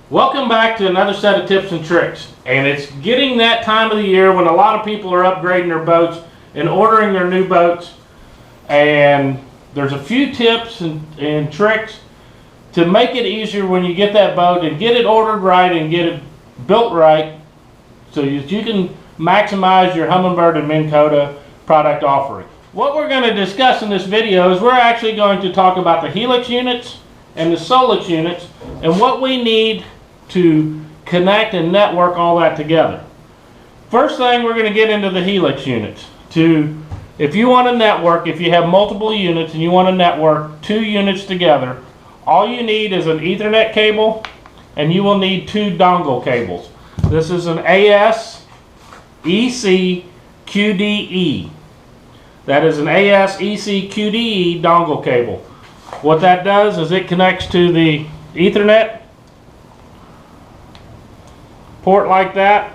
Welcome back to another set of tips and tricks. And it's getting that time of the year when a lot of people are upgrading their boats and ordering their new boats. And there's a few tips and tricks to make it easier when you get that boat and get it ordered right and get it built right so you can maximize your Humminbird and Minn Kota product offering. What we're going to discuss in this video is we're actually going to talk about the Helix units and the SOLIX units and what we need to connect and network all that together. First thing, we're going to get into the Helix units. If you want to network, if you have multiple units and you want to network two units together, all you need is an Ethernet cable and you will need two dongle cables. This is an AS EC QDE. That is an AS EC QDE dongle cable. What that does is it connects to the Ethernet port like that,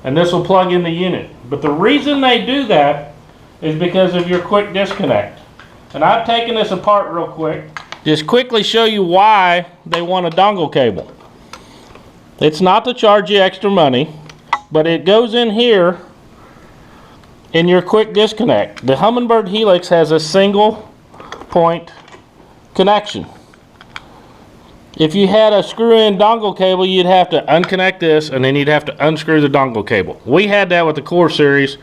and this will plug in the unit. But the reason they do that is because of your quick disconnect. And I've taken this apart real quick. Just quickly show you why they want a dongle cable. It's not to charge you extra money, but it goes in here in your quick disconnect. The Humminbird HELIX has a single point connection. If you had a screw-in dongle cable, you'd have to unconnect this and then you'd have to unscrew the dongle cable. We had that with the Core series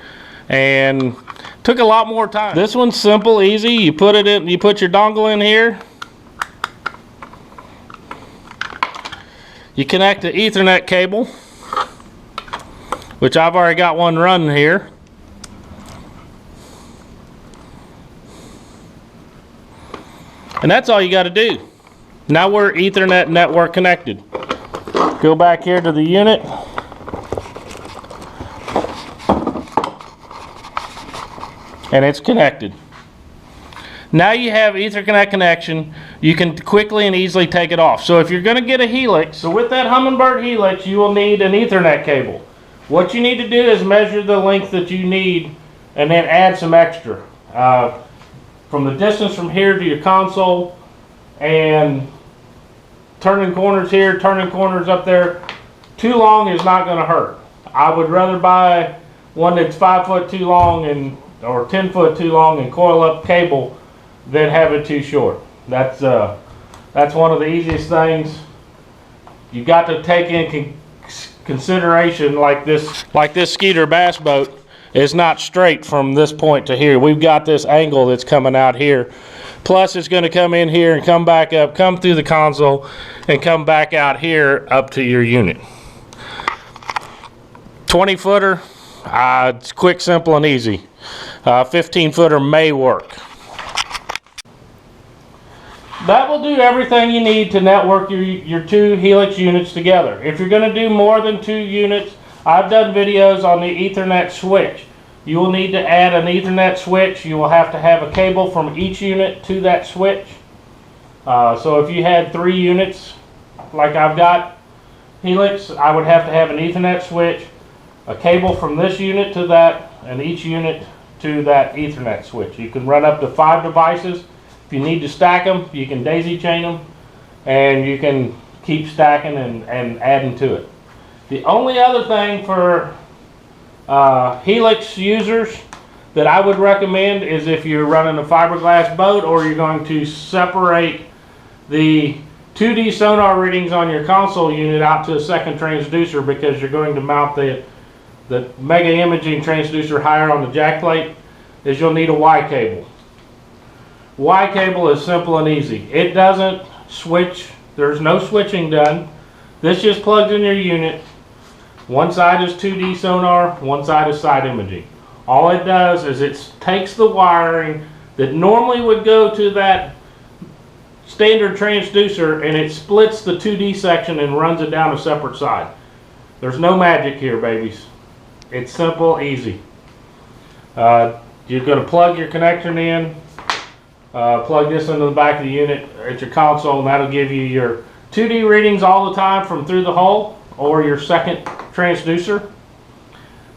and took a lot more time. This one's simple, easy. You put it in, you put your dongle in here. You connect the Ethernet cable, which I've already got one running here. And that's all you got to do. Now we're Ethernet network connected. Go back here to the unit. And it's connected. Now you have Ethernet connection. You can quickly and easily take it off. So if you're going to get a Helix, so with that Humminbird Helix, you will need an Ethernet cable. What you need to do is measure the length that you need and then add some extra. From the distance from here to your console, and turning corners here, turning corners up there, too long is not going to hurt. I would rather buy one that's 5 foot too long or 10 foot too long and coil up cable than have it too short. That's one of the easiest things. You've got to take in consideration, like this Skeeter bass boat is not straight from this point to here. We've got this angle that's coming out here. Plus it's going to come in here and come back up, come through the console, and come back out here up to your unit. 20 footer, it's quick, simple, and easy. 15 footer may work. That will do everything you need to network your two Helix units together. If you're going to do more than two units, I've done videos on the Ethernet switch. You will need to add an Ethernet switch. You will have to have a cable from each unit to that switch. So if you had 3 units, like I've got Helix, I would have to have an Ethernet switch, a cable from this unit to that, and each unit to that Ethernet switch. You can run up to 5 devices. If you need to stack them, you can daisy chain them, and you can keep stacking and adding to it. The only other thing for Helix users that I would recommend is if you're running a fiberglass boat or you're going to separate the 2D sonar readings on your console unit out to a second transducer, because you're going to mount the mega imaging transducer higher on the jack plate, is you'll need a Y cable. Y cable is simple and easy. It doesn't switch. There's no switching done. This just plugs in your unit. One side is 2D sonar, one side is side imaging. All it does is it takes the wiring that normally would go to that standard transducer and it splits the 2D section and runs it down a separate side. There's no magic here, babies. It's simple, easy. You're going to plug your connection in, plug this into the back of the unit at your console, and that'll give you your 2D readings all the time from through the hull, or your second transducer,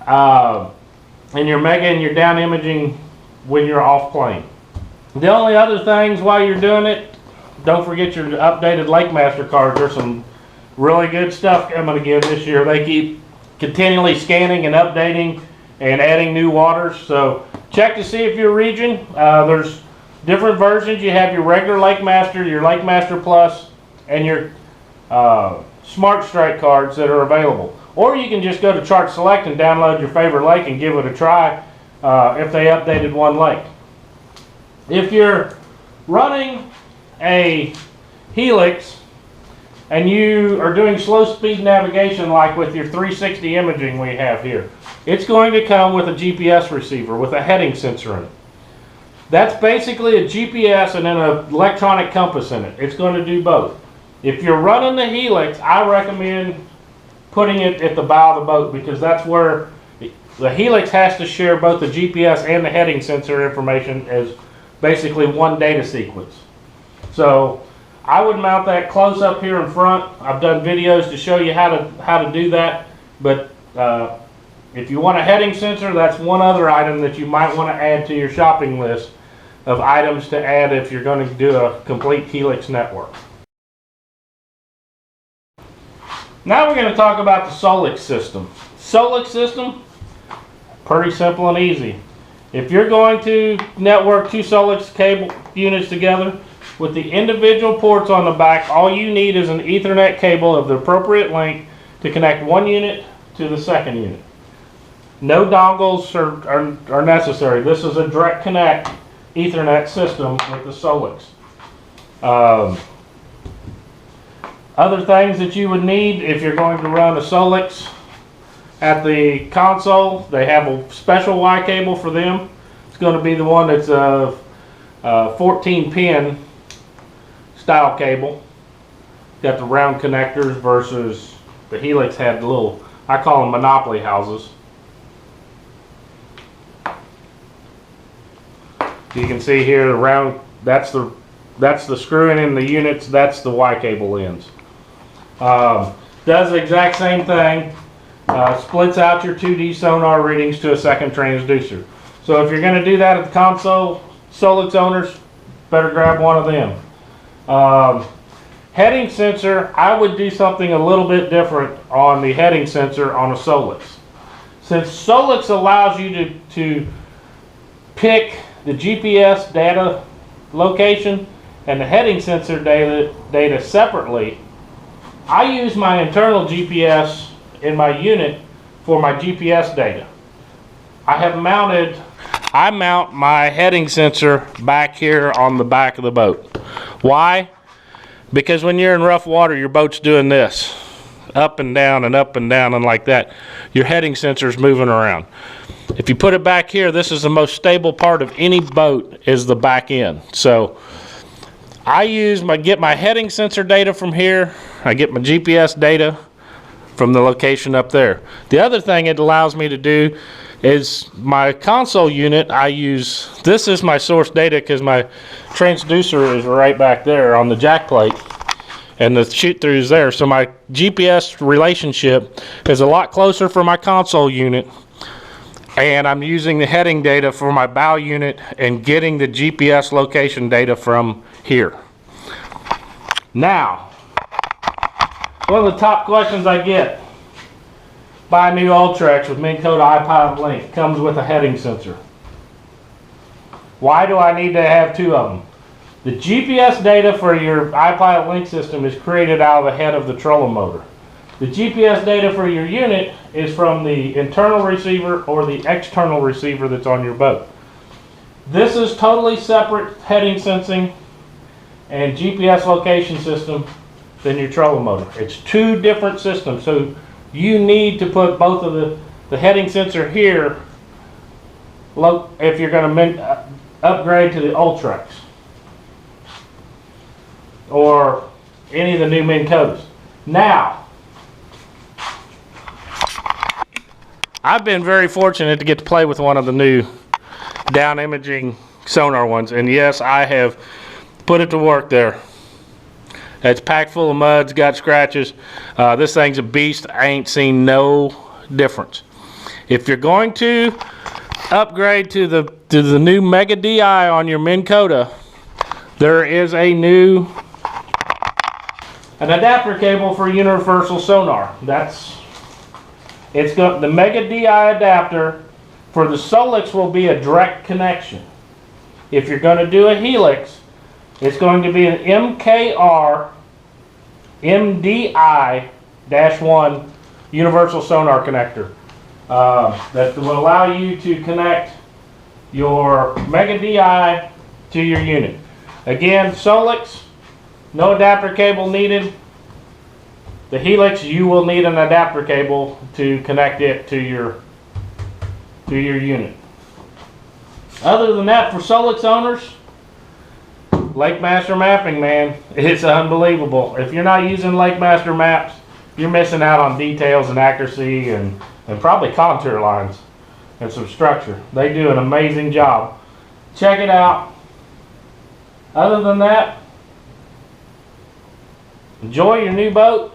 and your mega and your down imaging when you're off plane. The only other things while you're doing it, don't forget your updated Lake Master cards. There's some really good stuff coming again this year. They keep continually scanning and updating and adding new waters. So check to see if your region, there's different versions. You have your regular Lake Master, your Lake Master Plus, and your Smart Strike cards that are available. Or you can just go to Chart Select and download your favorite lake and give it a try if they updated one lake. If you're running a Helix and you are doing slow speed navigation like with your 360 imaging we have here, it's going to come with a GPS receiver with a heading sensor in it. That's basically a GPS and then an electronic compass in it. It's going to do both. If you're running the Helix, I recommend putting it at the bow of the boat, because that's where the Helix has to share both the GPS and the heading sensor information as basically one data sequence. So I would mount that close up here in front. I've done videos to show you how to do that, but if you want a heading sensor, that's one other item that you might want to add to your shopping list of items to add if you're going to do a complete Helix network. Now we're going to talk about the SOLIX system. SOLIX system, pretty simple and easy. If you're going to network two SOLIX cable units together with the individual ports on the back, all you need is an Ethernet cable of the appropriate length to connect one unit to the second unit. No dongles are necessary. This is a direct connect Ethernet system with the SOLIX. Other things that you would need if you're going to run a SOLIX at the console, they have a special Y cable for them. It's going to be the one that's a 14 pin style cable. Got the round connectors versus the Helix had the little, I call them monopoly houses. You can see here the round, that's the screwing in the units, that's the Y cable ends. Does the exact same thing. Splits out your 2D sonar readings to a second transducer. So if you're going to do that at the console, SOLIX owners, better grab one of them. Heading sensor, I would do something a little bit different on the heading sensor on a SOLIX. Since SOLIX allows you to pick the GPS data location and the heading sensor data separately, I use my internal GPS in my unit for my GPS data. I mount my heading sensor back here on the back of the boat. Why? Because when you're in rough water, your boat's doing this, up and down and up and down and like that. Your heading sensor's moving around. If you put it back here, this is the most stable part of any boat, is the back end. So I get my heading sensor data from here. I get my GPS data from the location up there. The other thing it allows me to do is my console unit, this is my source data because my transducer is right back there on the jack plate and the shoot through is there. So my GPS relationship is a lot closer for my console unit, and I'm using the heading data for my bow unit and getting the GPS location data from here. Now, one of the top questions I get: buy a new Ultrex with Minn Kota iPilot Link, comes with a heading sensor. Why do I need to have two of them? The GPS data for your iPilot Link system is created out of the head of the trolling motor. The GPS data for your unit is from the internal receiver or the external receiver that's on your boat. This is totally separate heading sensing and GPS location system than your trolling motor. It's two different systems, so you need to put both of the heading sensor here if you're going to upgrade to the Ultrex or any of the new Minn Kotas. Now, I've been very fortunate to get to play with one of the new down imaging sonar ones, and yes, I have put it to work there. It's packed full of mud, it's got scratches. This thing's a beast. I ain't seen no difference. If you're going to upgrade to the new Mega DI on your Minn Kota, there is a new an adapter cable for universal sonar. It's got the Mega DI adapter for the SOLIX will be a direct connection. If you're going to do a Helix, it's going to be an MKR MDI-1 universal sonar connector that will allow you to connect your Mega DI to your unit. Again, SOLIX, no adapter cable needed. The Helix, you will need an adapter cable to connect it to your unit. Other than that, for SOLIX owners, LakeMaster mapping, man, it's unbelievable. If you're not using LakeMaster maps, you're missing out on details and accuracy and probably contour lines and some structure. They do an amazing job. Check it out. Other than that, enjoy your new boat.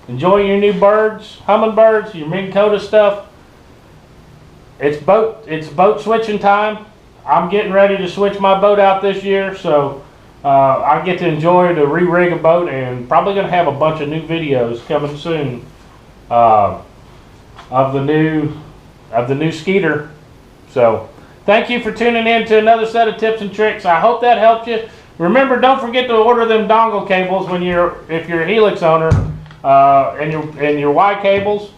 Enjoy your new birds, Humminbirds, your Minn Kota stuff. It's boat switching time. I'm getting ready to switch my boat out this year, so I get to enjoy to re-rig a boat, and probably going to have a bunch of new videos coming soon of the new Skeeter. So thank you for tuning in to another set of tips and tricks. I hope that helped you. Remember, don't forget to order them dongle cables if you're a Helix owner, and your Y cables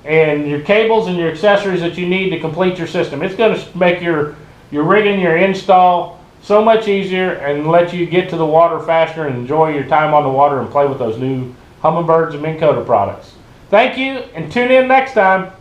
and your cables and your accessories that you need to complete your system. It's going to make your rigging, your install so much easier and let you get to the water faster and enjoy your time on the water and play with those new Humminbirds and Minn Kota products. Thank you, and tune in next time.